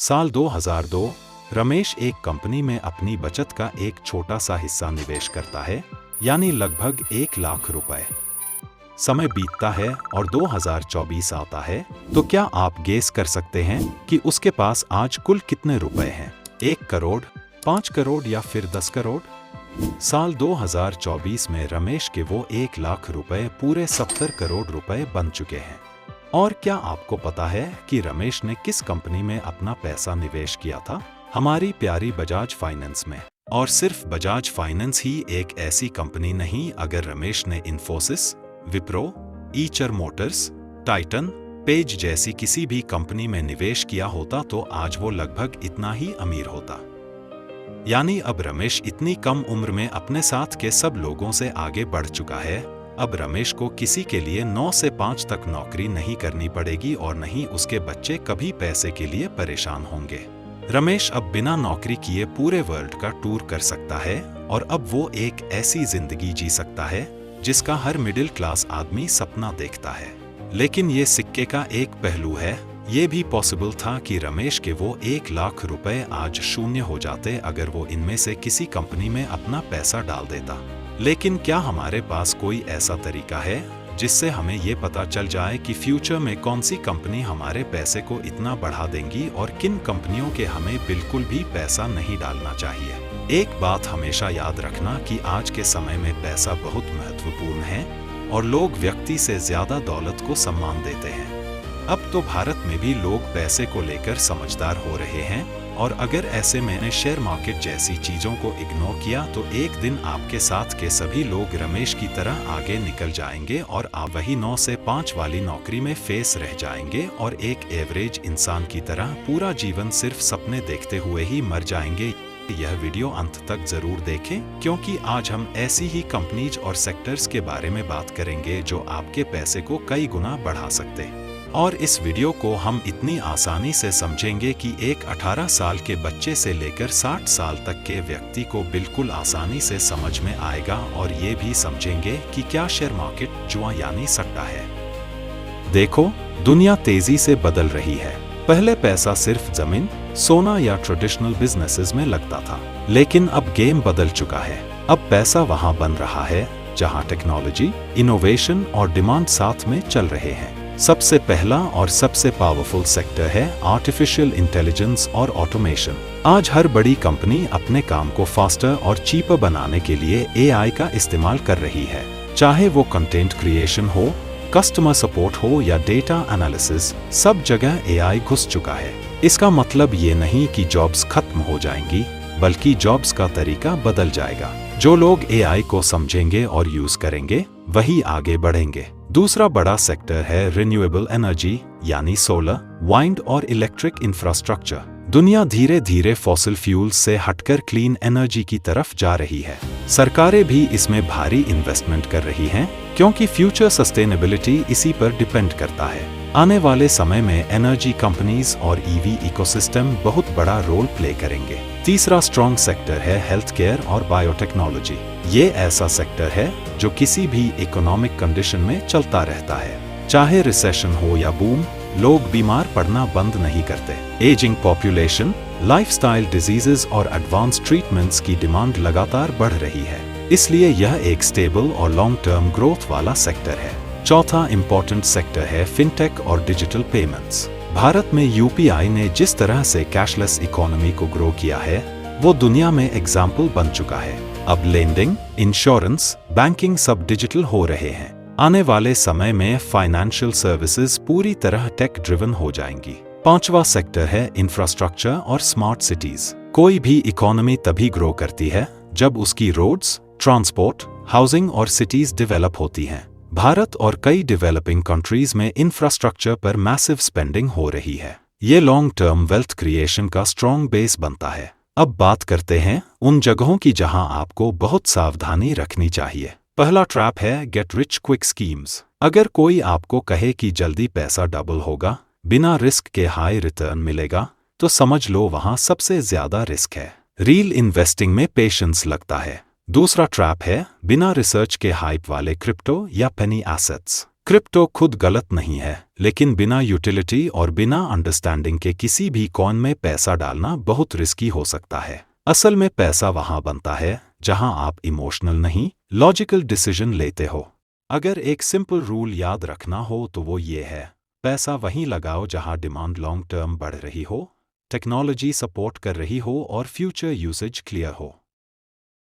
साल 2002 रमेश एक कंपनी में अपनी बचत का एक छोटा सा हिस्सा निवेश करता है, यानी लगभग 1 लाख रुपए। समय बीतता है और 2024 आता है, तो क्या आप गेस कर सकते हैं कि उसके पास आज कुल कितने रुपए हैं? 1 करोड़, 5 करोड़ या फिर 10 करोड़? साल 2024 में रमेश के वो 1 लाख रुपए पूरे 70 करोड़ रुपए बन चुके हैं। और क्या आपको पता है कि रमेश ने किस कंपनी में अपना पैसा निवेश किया था? हमारी प्यारी बजाज फाइनेंस में। और सिर्फ बजाज फाइनेंस ही एक ऐसी कंपनी नहीं, अगर रमेश ने इन्फोसिस, विप्रो, ईचर मोटर्स, टाइटन, पेज जैसी किसी भी कंपनी में निवेश किया होता तो आज वो लगभग इतना ही अमीर होता। यानी अब रमेश इतनी कम उम्र में अपने साथ के सब लोगों से आगे बढ़ चुका है। अब रमेश को किसी के लिए 9 से 5 तक नौकरी नहीं करनी पड़ेगी और नहीं उसके बच्चे कभी पैसे के लिए परेशान होंगे। रमेश अब बिना नौकरी किए पूरे वर्ल्ड का टूर कर सकता है और अब वो एक ऐसी जिंदगी जी सकता है जिसका हर मिडिल क्लास आदमी सपना देखता है। लेकिन ये सिक्के का एक पहलू है। ये भी पॉसिबल था कि रमेश के वो 1 लाख रुपए आज शून्य हो जाते अगर वो इनमें से किसी कंपनी में अपना पैसा डाल देता। लेकिन क्या हमारे पास कोई ऐसा तरीका है जिससे हमें ये पता चल जाए कि फ्यूचर में कौन सी कंपनी हमारे पैसे को इतना बढ़ा देंगी और किन कंपनियों के हमें बिल्कुल भी पैसा नहीं डालना चाहिए? एक बात हमेशा याद रखना कि आज के समय में पैसा बहुत महत्वपूर्ण है और लोग व्यक्ति से ज्यादा दौलत को सम्मान देते हैं। अब तो भारत में भी लोग पैसे को लेकर समझदार हो रहे हैं और अगर ऐसे में शेयर मार्केट जैसी चीजों को इग्नोर किया तो एक दिन आपके साथ के सभी लोग रमेश की तरह आगे निकल जाएंगे और आप वही 9 से 5 वाली नौकरी में फेस रह जाएंगे और एक एवरेज इंसान की तरह पूरा जीवन सिर्फ सपने देखते हुए ही मर जाएंगे। यह वीडियो अंत तक जरूर देखें, क्योंकि आज हम ऐसी ही कंपनीज और सेक्टर्स के बारे में बात करेंगे जो आपके पैसे को कई गुना बढ़ा सकते हैं। और इस वीडियो को हम इतनी आसानी से समझेंगे कि एक 18 साल के बच्चे से लेकर 60 साल तक के व्यक्ति को बिल्कुल आसानी से समझ में आएगा और ये भी समझेंगे कि क्या शेयर मार्केट जुआ यानी सट्टा है। देखो, दुनिया तेजी से बदल रही है। पहले पैसा सिर्फ जमीन, सोना या ट्रेडिशनल बिजनेसेस में लगता था, लेकिन अब गेम बदल चुका है। अब पैसा वहां बन रहा है जहां टेक्नोलॉजी, इनोवेशन और डिमांड साथ में चल रहे हैं। सबसे पहला और सबसे पावरफुल सेक्टर है आर्टिफिशियल इंटेलिजेंस और ऑटोमेशन। आज हर बड़ी कंपनी अपने काम को फास्टर और चीपर बनाने के लिए एआई का इस्तेमाल कर रही है। चाहे वो कंटेंट क्रिएशन हो, कस्टमर सपोर्ट हो या डेटा एनालिसिस, सब जगह एआई घुस चुका है। इसका मतलब ये नहीं कि जॉब्स खत्म हो जाएंगी, बल्कि जॉब्स का तरीका बदल जाएगा। जो लोग एआई को समझेंगे और यूज करेंगे वही आगे बढ़ेंगे। दूसरा बड़ा सेक्टर है रिन्यूएबल एनर्जी, यानी सोलर, वाइंड और इलेक्ट्रिक इंफ्रास्ट्रक्चर। दुनिया धीरे धीरे फॉसिल फ्यूल्स से हटकर क्लीन एनर्जी की तरफ जा रही है। सरकारें भी इसमें भारी इन्वेस्टमेंट कर रही हैं, क्योंकि फ्यूचर सस्टेनेबिलिटी इसी पर डिपेंड करता है। आने वाले समय में एनर्जी कंपनीज और ईवी इकोसिस्टम बहुत बड़ा रोल प्ले करेंगे। तीसरा स्ट्रॉन्ग सेक्टर है हेल्थ केयर और बायोटेक्नोलॉजी। ये ऐसा सेक्टर है जो किसी भी इकोनॉमिक कंडीशन में चलता रहता है। चाहे रिसेशन हो या बूम, लोग बीमार पड़ना बंद नहीं करते। एजिंग पॉपुलेशन, लाइफस्टाइल डिजीजेस और एडवांस ट्रीटमेंट्स की डिमांड लगातार बढ़ रही है, इसलिए यह एक स्टेबल और लॉन्ग टर्म ग्रोथ वाला सेक्टर है। चौथा इंपॉर्टेंट सेक्टर है फिनटेक और डिजिटल पेमेंट्स। भारत में यूपीआई ने जिस तरह से कैशलेस इकोनॉमी को ग्रो किया है, वो दुनिया में एग्जाम्पल बन चुका है। अब लेंडिंग, इंश्योरेंस, बैंकिंग सब डिजिटल हो रहे हैं। आने वाले समय में फाइनेंशियल सर्विसेज पूरी तरह टेक ड्रिवन हो जाएंगी। पांचवा सेक्टर है इंफ्रास्ट्रक्चर और स्मार्ट सिटीज। कोई भी इकोनॉमी तभी ग्रो करती है जब उसकी रोड्स, ट्रांसपोर्ट, हाउसिंग और सिटीज डेवलप होती हैं। भारत और कई डेवलपिंग कंट्रीज में इंफ्रास्ट्रक्चर पर मैसिव स्पेंडिंग हो रही है। ये लॉन्ग टर्म वेल्थ क्रिएशन का स्ट्रॉन्ग बेस बनता है। अब बात करते हैं उन जगहों की जहां आपको बहुत सावधानी रखनी चाहिए। पहला ट्रैप है गेट रिच क्विक स्कीम्स। अगर कोई आपको कहे कि जल्दी पैसा डबल होगा, बिना रिस्क के हाई रिटर्न मिलेगा, तो समझ लो वहां सबसे ज्यादा रिस्क है। रियल इन्वेस्टिंग में पेशेंस लगता है। दूसरा ट्रैप है बिना रिसर्च के हाइप वाले क्रिप्टो या पेनी एसेट्स। क्रिप्टो खुद गलत नहीं है, लेकिन बिना यूटिलिटी और बिना अंडरस्टैंडिंग के किसी भी कॉइन में पैसा डालना बहुत रिस्की हो सकता है। असल में पैसा वहां बनता है जहां आप इमोशनल नहीं, लॉजिकल डिसीजन लेते हो। अगर एक सिंपल रूल याद रखना हो तो वो ये है, पैसा वहीं लगाओ जहां डिमांड लॉन्ग टर्म बढ़ रही हो, टेक्नोलॉजी सपोर्ट कर रही हो और फ्यूचर यूसेज क्लियर हो।